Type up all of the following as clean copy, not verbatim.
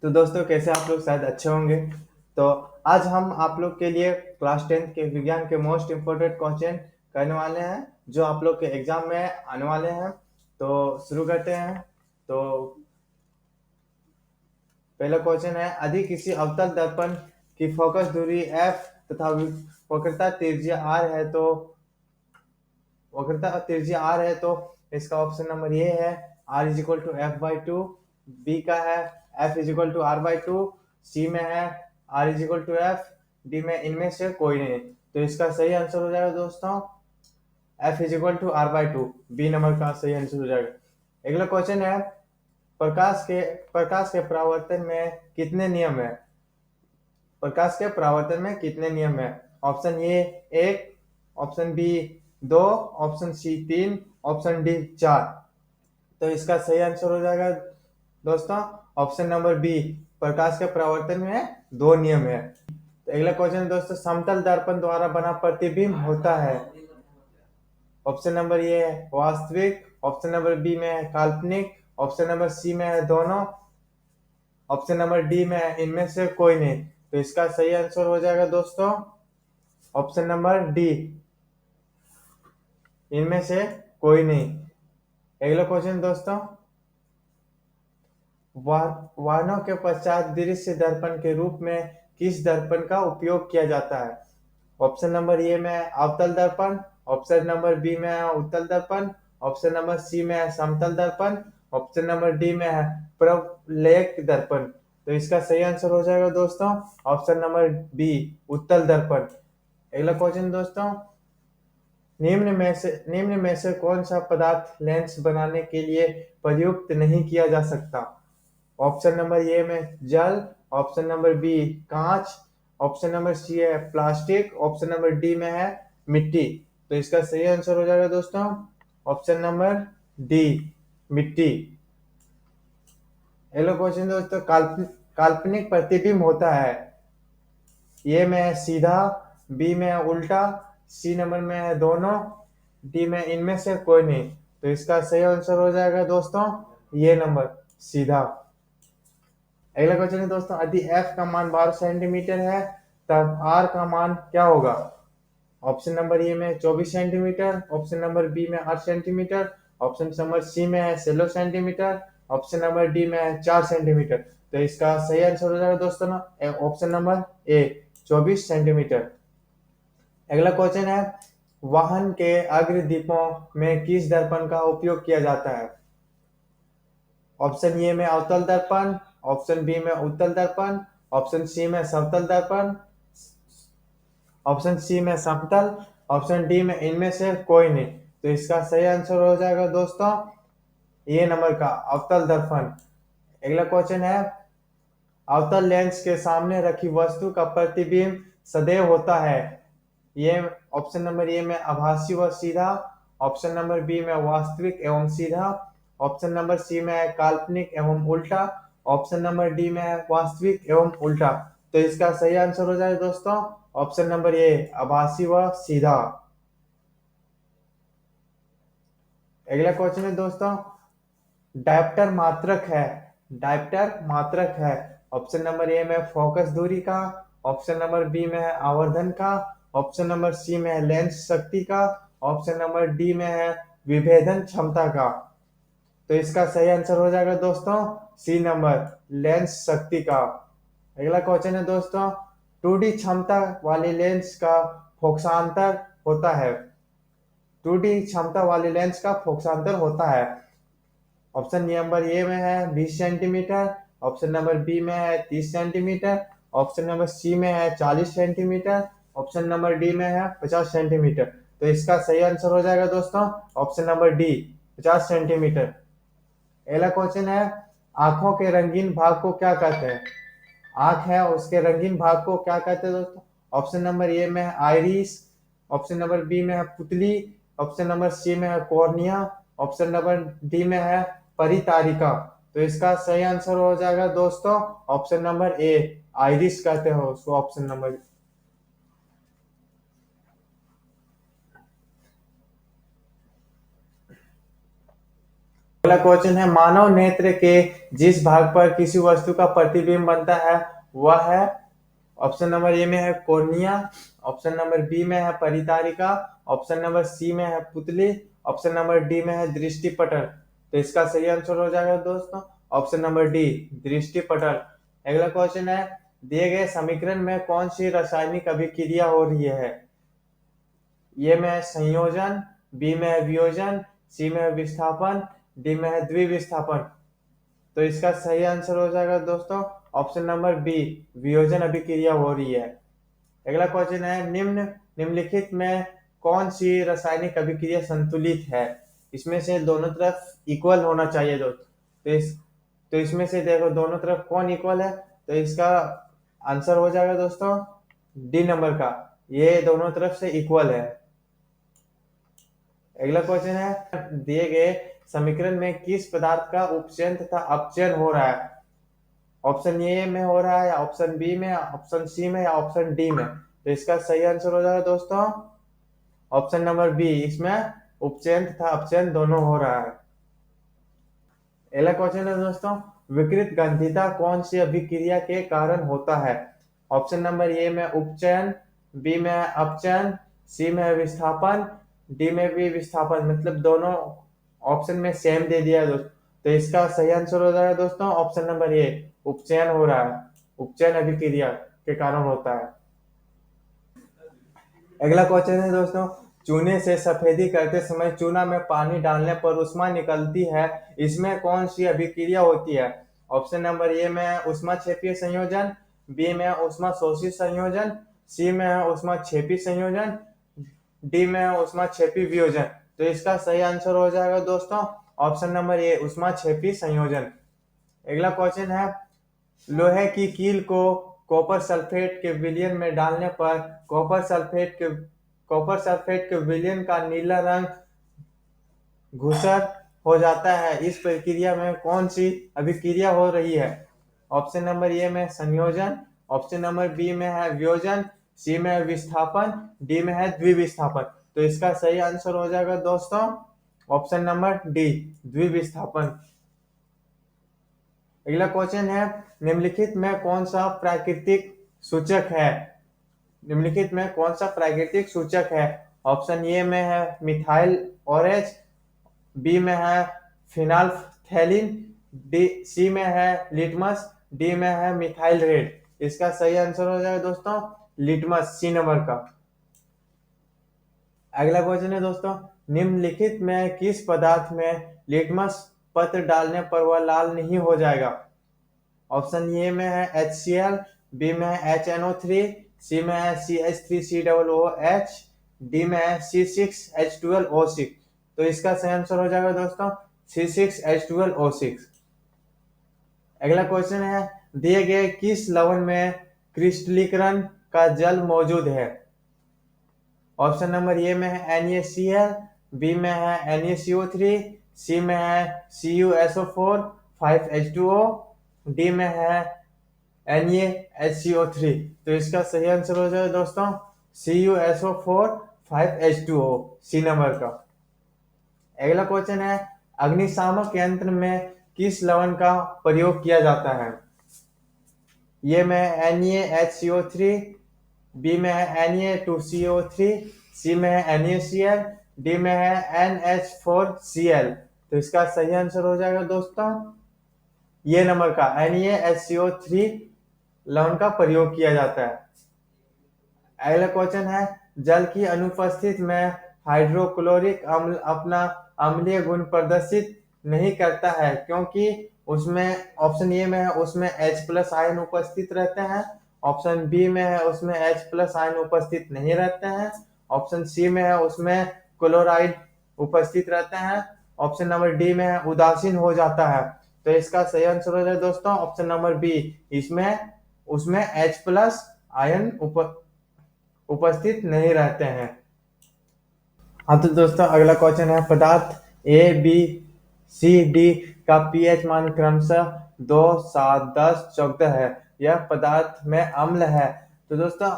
तो दोस्तों कैसे आप लोग शायद अच्छे होंगे। तो आज हम आप लोग के लिए क्लास 10 के विज्ञान के मोस्ट इम्पोर्टेंट क्वेश्चन करने वाले हैं जो आप लोग के एग्जाम में आने वाले हैं। तो शुरू करते हैं। तो पहला क्वेश्चन है, यदि किसी अवतल दर्पण की फोकस दूरी f तथा वक्रता त्रिज्या r है तो इसका ऑप्शन नंबर ए है r is equal to F by two, B का है f is equal to R by two, C में है r is equal to F, D में इनमें से कोई नहीं। तो इसका सही आंसर हो जाएगा दोस्तों f is equal to R by two, B number का सही आंसर हो जाएगा। अगला क्वेश्चन है, प्रकाश के परावर्तन में कितने नियम है? प्रकाश के परावर्तन में कितने नियम है? ऑप्शन ए एक, ऑप्शन बी दो, ऑप्शन सी तीन, ऑप्शन डी चार। तो इसका सही आंसर हो जाएगा दोस्तों ऑप्शन नंबर बी, प्रकाश के परावर्तन में दो नियम है। तो अगला क्वेश्चन दोस्तों, समतल दर्पण द्वारा बना प्रतिबिंब होता है। ऑप्शन नंबर ए है वास्तविक, ऑप्शन नंबर बी में है काल्पनिक, ऑप्शन नंबर सी में है दोनों, ऑप्शन नंबर डी में है इनमें से कोई नहीं। तो इसका सही आंसर हो जाएगा दोस्तों ऑप्शन नंबर डी, इनमें से कोई नहीं। अगला क्वेश्चन दोस्तों, वाहनों के पश्चात दृश्य दर्पण के रूप में किस दर्पण का उपयोग किया जाता है? ऑप्शन नंबर ए में है अवतल दर्पण, ऑप्शन नंबर बी में है उत्तल दर्पण, ऑप्शन नंबर सी में है समतल दर्पण, ऑप्शन नंबर डी में है प्रवलयिक दर्पण। तो इसका सही आंसर हो जाएगा दोस्तों ऑप्शन नंबर बी, उत्तल दर्पण। अगला क्वेश्चन दोस्तों, निम्न में से कौन सा पदार्थ लेंस बनाने के लिए प्रयुक्त नहीं किया जा सकता? ऑप्शन नंबर ए में जल, ऑप्शन नंबर बी कांच, ऑप्शन नंबर सी है प्लास्टिक, ऑप्शन नंबर डी में है मिट्टी। तो इसका सही आंसर हो जाएगा दोस्तों ऑप्शन नंबर डी, मिट्टी। अगला क्वेश्चन दोस्तों, काल्पनिक प्रतिबिंब होता है, ए में है सीधा, बी में है उल्टा, सी नंबर में है दोनों, डी में इनमें से कोई नहीं। तो इसका सही आंसर हो जाएगा दोस्तों ये नंबर सीधा। अगला क्वेश्चन है दोस्तों, यदि f का मान 12 सेंटीमीटर है तब r का मान क्या होगा? ऑप्शन नंबर ए में 24 सेंटीमीटर, ऑप्शन नंबर बी में 8 सेंटीमीटर, ऑप्शन नंबर सी में है 16 सेंटीमीटर, ऑप्शन नंबर डी में है 4 सेंटीमीटर। तो इसका सही आंसर हो जाएगा दोस्तों ना ऑप्शन नंबर ए, 24 सेंटीमीटर। अगला क्वेश्चन है, वाहन के अग्र दीपों में किस दर्पण का उपयोग किया जाता है? ऑप्शन ए में अवतल दर्पण, ऑप्शन बी में उत्तल दर्पण, ऑप्शन सी में समतल दर्पण, ऑप्शन सी में समतल, ऑप्शन डी में इनमें से कोई नहीं। तो इसका सही आंसर हो जाएगा दोस्तों ये नंबर का अवतल दर्पण। अगला क्वेश्चन है, अवतल लेंस के सामने रखी वस्तु का प्रतिबिंब सदैव होता है। ये ऑप्शन नंबर ए में आभासी व सीधा, ऑप्शन नंबर बी में वास्तविक एवं सीधा, ऑप्शन नंबर सी में है काल्पनिक एवं उल्टा, ऑप्शन नंबर डी में है वास्तविक एवं उल्टा। तो इसका सही आंसर हो जाए दोस्तों ऑप्शन नंबर ए, आभासी व सीधा। अगला क्वेश्चन है दोस्तों, डायप्टर मात्रक है, डायप्टर मात्रक है। ऑप्शन नंबर ए में फोकस दूरी का, ऑप्शन नंबर बी में है आवर्धन का, ऑप्शन नंबर सी में है लेंस शक्ति का, ऑप्शन नंबर डी में है विभेदन क्षमता का। तो इसका सही आंसर हो जाएगा दोस्तों सी नंबर, लेंस शक्ति का। अगला क्वेश्चन है दोस्तों, 2D क्षमता वाली लेंस का फोकसांतर होता है, 2D क्षमता वाली लेंस का फोकसांतर होता है। ऑप्शन नंबर ए में है 20 सेंटीमीटर, ऑप्शन नंबर बी में है 30 सेंटीमीटर, ऑप्शन नंबर सी में है 40 सेंटीमीटर, ऑप्शन नंबर डी में है 50 सेंटीमीटर। तो इसका सही आंसर हो जाएगा दोस्तों ऑप्शन नंबर डी, 50 सेंटीमीटर। अगला क्वेश्चन है, आंखों के रंगीन भाग को क्या कहते हैं? आंख है उसके रंगीन भाग को क्या कहते हैं दोस्तों? ऑप्शन नंबर ए में है आइरिस, ऑप्शन नंबर बी में है पुतली, ऑप्शन नंबर सी में है कॉर्निया, ऑप्शन नंबर डी में है परितारिका। तो इसका सही आंसर हो जाएगा दोस्तों ऑप्शन नंबर ए, आइरिस कहते हो उसको ऑप्शन नंबर। अगला क्वेश्चन है, मानव नेत्र के जिस भाग पर किसी वस्तु का प्रतिबिंब बनता है वह है। ऑप्शन नंबर ए में है कोर्निया, ऑप्शन नंबर बी में है परितारिका, ऑप्शन नंबर सी में है पुतली, ऑप्शन नंबर डी में है दृष्टि पटल। तो इसका सही आंसर हो जाएगा दोस्तों ऑप्शन नंबर डी, दृष्टि पटल। अगला क्वेश्चन है, दिए गए समीकरण में कौन सी रासायनिक अभिक्रिया हो रही है। ए में है संयोजन, बी में है वियोजन, सी में है विस्थापन, डी में है द्विविस्थापन। तो इसका सही आंसर हो जाएगा दोस्तों ऑप्शन नंबर बी, वियोजन अभिक्रिया हो रही है। अगला क्वेश्चन है, निम्नलिखित में कौन सी रासायनिक अभिक्रिया संतुलित है। इसमें से दोनों तरफ इक्वल होना चाहिए दोस्तों। तो इसमें से देखो दोनों तरफ कौन इक्वल है, तो इसका आंसर हो जाएगा दोस्तों डी नंबर का, ये दोनों तरफ से इक्वल है। अगला क्वेश्चन है, दिए गए समीकरण में किस पदार्थ का उपचयन तथा अपचयन हो रहा है। ऑप्शन ए में हो रहा है, या ऑप्शन बी में, ऑप्शन सी में, या ऑप्शन डी में। तो इसका सही आंसर हो जाएगा दोस्तों ऑप्शन नंबर बी, इसमें उपचयन तथा अपचयन दोनों हो रहा है। अगला क्वेश्चन है दोस्तों, विकृत गंधिता कौन सी अभिक्रिया के कारण होता है। ऑप्शन नंबर ए में उपचयन, बी में अपचयन, सी में विस्थापन, डी में भी विस्थापन। मतलब दोनों ऑप्शन में सेम दे दिया है दोस्तों। तो इसका सही आंसर हो जाएगा दोस्तों ऑप्शन नंबर ए, उपचयन हो रहा है, उपचयन अभिक्रिया के कारण होता है। अगला क्वेश्चन है दोस्तों, चूने से सफेदी करते समय चूना में पानी डालने पर उष्मा निकलती है, इसमें कौन सी अभिक्रिया होती है। ऑप्शन नंबर ए में उष्मा क्षेपीय संयोजन, बी में उष्मा शोषित संयोजन, सी में उष्मा क्षेपी संयोजन, डी में उष्मा क्षेपी वियोजन। तो इसका सही आंसर हो जाएगा दोस्तों ऑप्शन नंबर ए, उष्मा क्षेपी संयोजन। अगला क्वेश्चन है, लोहे की कील को कॉपर सल्फेट के विलयन में डालने पर कॉपर सल्फेट के विलयन का नीला रंग धूसर हो जाता है। इस प्रक्रिया में कौन सी अभिक्रिया हो रही है। ऑप्शन नंबर ए में संयोजन, ऑप्शन नंबर बी में है वियोजन, सी में है विस्थापन, डी में है द्विविस्थापन। तो इसका सही आंसर हो जाएगा दोस्तों ऑप्शन नंबर डी, द्विविस्थापन। अगला क्वेश्चन है, निम्नलिखित में कौन सा प्राकृतिक सूचक है। निम्नलिखित में कौन सा प्राकृतिक सूचक है। ऑप्शन ए में है मिथाइल ऑरेंज, बी में है फिनाल्फथैलीन, डी सी में है लिटमस, डी में है मिथाइल रेड। इसका सही आंसर हो जाएगा दोस्तों लिटमस, सी नंबर का। अगला क्वेश्चन है दोस्तों, निम्नलिखित में किस पदार्थ में लिटमस पत्र डालने पर वह लाल नहीं हो जाएगा। ऑप्शन ए में है HCl, बी में है HNO3, सी में है CH3COOH, डी में है C6H12O6। तो इसका सही आंसर हो जाएगा दोस्तों C6H12O6। अगला क्वेश्चन है, दिए गए किस लवण में क्रिस्टलीकरण का जल मौजूद है। ऑप्शन नंबर ए में है NaCl, बी में है NaCO3, सी में है CuSO4 5H2O, डी में है NaHCO3। तो इसका सही आंसर हो जाएगा दोस्तों CuSO4 5H2O, सी नंबर का। अगला क्वेश्चन है, अग्निशामक यंत्र में किस लवण का प्रयोग किया जाता है। ये में NaHCO3, बी में है Na2CO3, सी में है NaCl, डी में है NH4Cl। तो इसका सही आंसर हो जाएगा दोस्तों ये नंबर का, NaHCO3 लवण का प्रयोग किया जाता है। अगला क्वेश्चन है, जल की अनुपस्थिति में हाइड्रोक्लोरिक अम्ल अपना अम्लीय गुण प्रदर्शित नहीं करता है क्योंकि उसमें, ऑप्शन ए में है उसमें H+ आयन उपस्थित रहते हैं, ऑप्शन बी में है उसमें H+ आयन उपस्थित नहीं रहते हैं, ऑप्शन सी में है उसमें क्लोराइड उपस्थित रहते हैं, ऑप्शन नंबर डी में है उदासीन हो जाता है। तो इसका सही आंसर हो जाए दोस्तों ऑप्शन नंबर बी, इसमें उसमें H+ आयन उपस्थित नहीं रहते हैं। हाँ तो दोस्तों अगला क्वेश्चन है, पदार्थ A, B, C, D का pH मान क्रमशः 2, 7, 10, 14 है। यह पदार्थ में अम्ल है। तो दोस्तों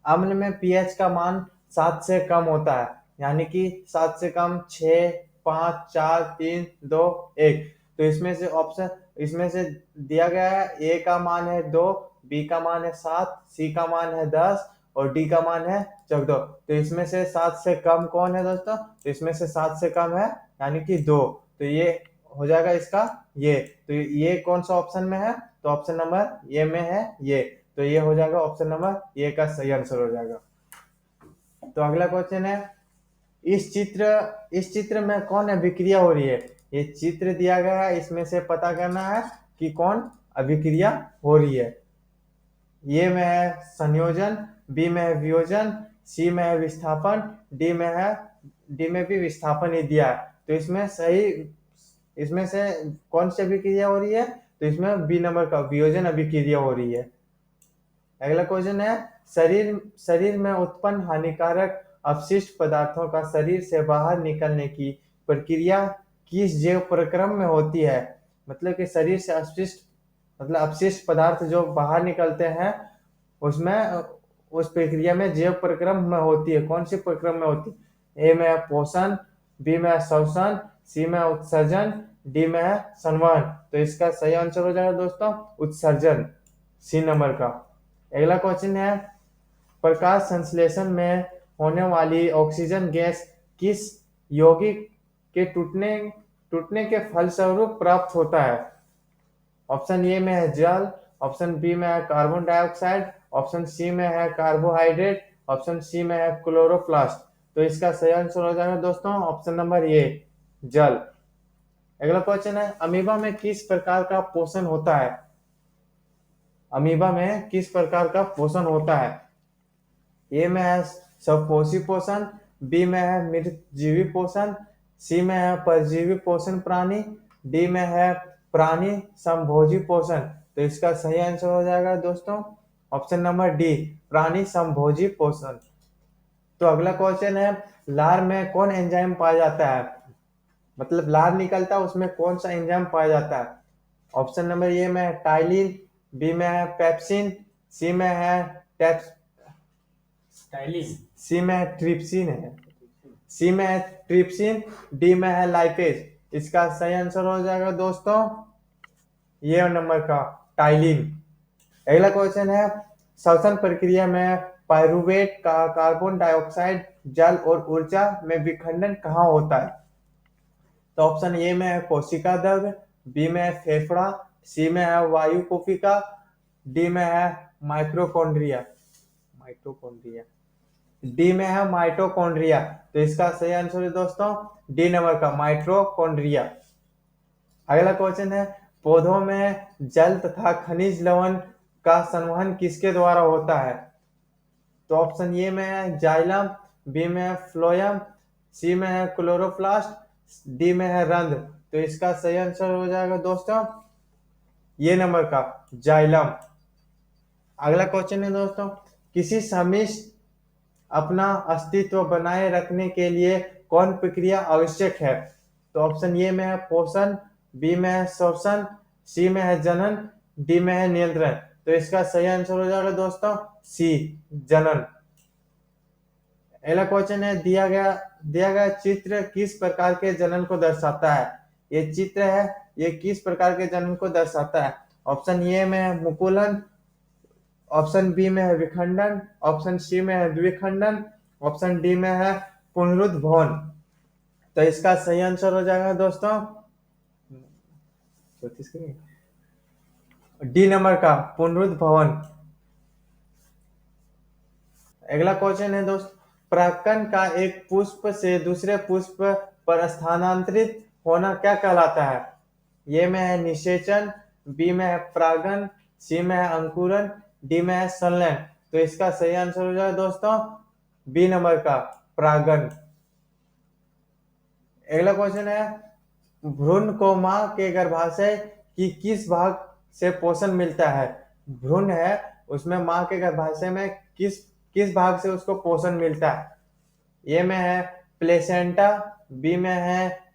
अम्ल में pH का मान 7 से कम होता है, यानी कि 7 से कम 6, 5 4 3 2 1। तो इसमें से दिया गया है ए का मान है 2, बी का मान है 7, सी का मान है 10 और डी का मान है 14। तो इसमें से 7 से कम कौन है दोस्तों? तो इसमें से 7 से कम है यानी कि 2। तो ये हो जाएगा इसका ये। तो ये कौन सा ऑप्शन में है? तो ऑप्शन नंबर ये में है ये। तो ये हो जाएगा ऑप्शन नंबर ये का सही आंसर हो जाएगा। तो अगला क्वेश्चन है, इस चित्र में कौन अभिक्रिया हो रही है? ये चित्र दिया गया है, इसमें से पता करना है कि कौन अभिक्रिया हो रही है। ये में है संयोजन, बी में है वियोजन, सी में है विस्थापन, डी में भी विस्थापन ही दिया है। तो इसमें से कौन सी अभिक्रिया हो रही है? तो इसमें बी नंबर का वियोजन अभिक्रिया हो रही है। अगला क्वेश्चन है, शरीर में उत्पन्न हानिकारक अपशिष्ट पदार्थों का शरीर से बाहर निकलने की प्रक्रिया किस जैव प्रक्रम में होती है? मतलब कि शरीर से अपशिष्ट पदार्थ जो बाहर निकलते हैं उसमें उस प्रक्रिया में जैव प्रक्रम में होती है। कौन सी प्रक्रम में होती है? ए में है पोषण, बी में है श्वसन, सी में है उत्सर्जन, डी में है संवहन। तो इसका सही आंसर हो जाएगा दोस्तों उत्सर्जन, सी नंबर का। अगला क्वेश्चन है, प्रकाश संश्लेषण में होने वाली ऑक्सीजन गैस किस यौगिक के टूटने के फलस्वरूप प्राप्त होता है? ऑप्शन ए में है जल, ऑप्शन बी में है कार्बन डाइऑक्साइड, ऑप्शन सी में है कार्बोहाइड्रेट, ऑप्शन सी में है क्लोरोप्लास्ट। तो इसका सही आंसर हो जाएगा दोस्तों ऑप्शन नंबर ए जल। अगला क्वेश्चन है, अमीबा में किस प्रकार का पोषण होता है? अमीबा में किस प्रकार का पोषण होता है? ए में है स्वपोषी पोषण, बी में है मृतजीवी पोषण, सी में है परजीवी पोषण प्राणी, डी में है प्राणी समभोजी पोषण। तो इसका सही आंसर हो जाएगा दोस्तों ऑप्शन नंबर डी प्राणी समभोजी पोषण। तो अगला क्वेश्चन है, लार में कौन एंजाइम पाया जाता है? मतलब लार निकलता है उसमें कौन सा एंजाइम पाया जाता है? ऑप्शन नंबर ए में है टाइलिन, बी में है पेप्सिन, सी में है सी में है ट्रिप्सिन, डी में है लाइपेज। इसका सही आंसर हो जाएगा दोस्तों ये नंबर का टाइलिन। अगला क्वेश्चन है, श्वसन प्रक्रिया में पाइरूवेट का कार्बन डाइऑक्साइड जल और ऊर्जा में विखंडन कहाँ होता है? तो ऑप्शन ए में है कोशिका द्रव्य, बी में है फेफड़ा, सी में है वायु कोशिका, डी में है माइटोकॉन्ड्रिया। डी में है माइटोकॉन्ड्रिया। तो इसका सही आंसर है दोस्तों डी नंबर का माइटोकॉन्ड्रिया। अगला क्वेश्चन है, पौधों में जल तथा खनिज लवण का संवहन किसके द्वारा होता है? तो ऑप्शन ए में है जाइलम, बी में है फ्लोएम, सी में है क्लोरोप्लास्ट, डी में है रंध्र। तो इसका सही आंसर हो जाएगा दोस्तों ये नंबर का जाइलम। अगला क्वेश्चन है दोस्तों, किसी समिष्ट अपना अस्तित्व बनाए रखने के लिए कौन प्रक्रिया आवश्यक है? तो ऑप्शन ए में है पोषण, बी में है श्वसन, सी में है जनन, डी में है नियंत्रण। तो इसका सही आंसर हो जाएगा दोस्तों सी जनन। अगला क्वेश्चन है, दिया गया चित्र किस प्रकार के जनन को दर्शाता है? ये चित्र है ये किस प्रकार के जनन को दर्शाता है? ऑप्शन ए में है मुकुलन, ऑप्शन बी में है विखंडन, ऑप्शन सी में है द्विखंडन, ऑप्शन डी में है पुनरुद्भवन। तो इसका सही आंसर हो जाएगा दोस्तों डी नंबर का पुनरुद्भवन। अगला क्वेश्चन है दोस्त, परागकण का एक पुष्प से दूसरे पुष्प पर स्थानांतरित होना क्या कहलाता है? ये में है निषेचन, बी में है परागन, सी में है अंकुरन, डी में है संलयन। तो इसका सही आंसर हो जाएगा दोस्तों बी नंबर का परागन। अगला क्वेश्चन है, भ्रूण को मां के गर्भाशय की किस भाग से पोषण मिलता है? भ्रूण है उसमें मां के गर्भाशय में किस भाग से उसको पोषण मिलता है? ए में है प्लेसेंटा, बी में है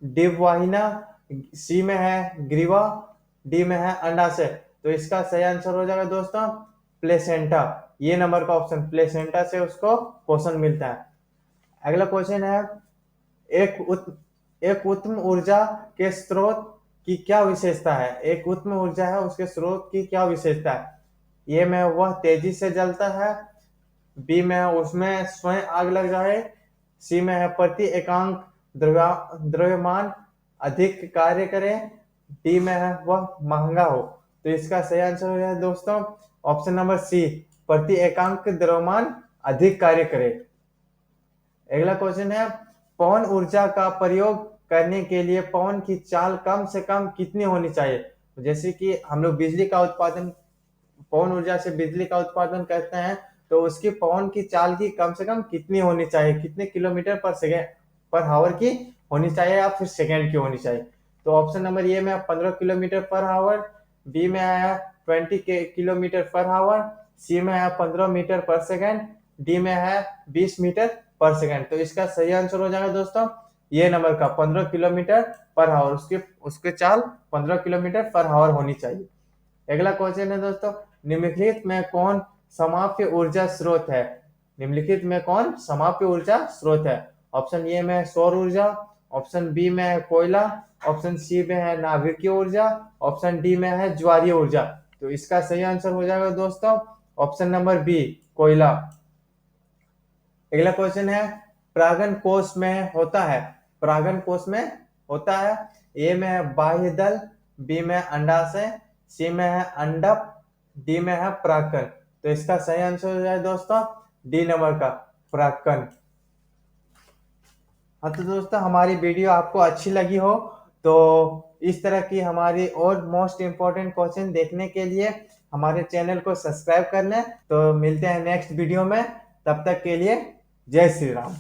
डिववाहिना, सी में है ग्रीवा, डी में है अंडाशय। तो इसका सही आंसर हो जाएगा दोस्तों प्लेसेंटा, ये नंबर का ऑप्शन प्लेसेंटा से उसको पोषण मिलता है। अगला क्वेश्चन है, एक उत्तम ऊर्जा के स्रोत की क्या विशेषता है? एक उत्तम ऊर्जा है, उसके स्रोत की क्या विशेषता है? ए में वह तेजी से जलता है, बी में उसमें स्वयं आग लग जाए, सी में है प्रति एकांक द्रव्यमान अधिक कार्य करे, डी में है वह महंगा हो। तो इसका सही आंसर हो जाए दोस्तों ऑप्शन नंबर सी, प्रति एकांक द्रव्यमान अधिक कार्य करे। अगला क्वेश्चन है, पवन ऊर्जा का प्रयोग करने के लिए पवन की चाल कम से कम कितनी होनी चाहिए? जैसे कि हम लोग बिजली का उत्पादन, पवन ऊर्जा से बिजली का उत्पादन करते हैं, तो उसकी पवन की चाल की कम से कम कितनी होनी चाहिए, कितने किलोमीटर पर सेकेंड पर हावर की होनी चाहिए या फिर सेकेंड की होनी चाहिए? तो ऑप्शन नंबर ए में 15 किलोमीटर पर हावर, बी में आया 20 किलोमीटर पर हावर, सी में आया 15 मीटर पर सेकेंड, डी में है 20 मीटर पर सेकेंड। तो इसका सही आंसर हो जाएगा दोस्तों ये नंबर का 15 किलोमीटर पर हावर, उसके चाल 15 किलोमीटर पर हावर होनी चाहिए। अगला क्वेश्चन है दोस्तों, निम्नलिखित में कौन समाप्य ऊर्जा स्रोत है? निम्नलिखित में कौन समाप्य ऊर्जा स्रोत है? ऑप्शन ए में सौर ऊर्जा, ऑप्शन बी में है कोयला, ऑप्शन सी में है नाभिकीय ऊर्जा, ऑप्शन डी में है ज्वारीय ऊर्जा। तो इसका सही आंसर हो जाएगा दोस्तों ऑप्शन नंबर बी, कोयला। अगला क्वेश्चन है, परागन कोष में होता है, परागन कोष में होता है, ए में है बाह्य दल, बी में अंडाशय, सी में है अंडप, डी में है परागकण। तो इसका सही आंसर हो जाए दोस्तों डी नंबर का, परागकण। हाँ तो दोस्तों हमारी वीडियो आपको अच्छी लगी हो तो इस तरह की हमारी और मोस्ट इम्पोर्टेंट क्वेश्चन देखने के लिए हमारे चैनल को सब्सक्राइब कर लें। तो मिलते हैं नेक्स्ट वीडियो में, तब तक के लिए जय श्री राम।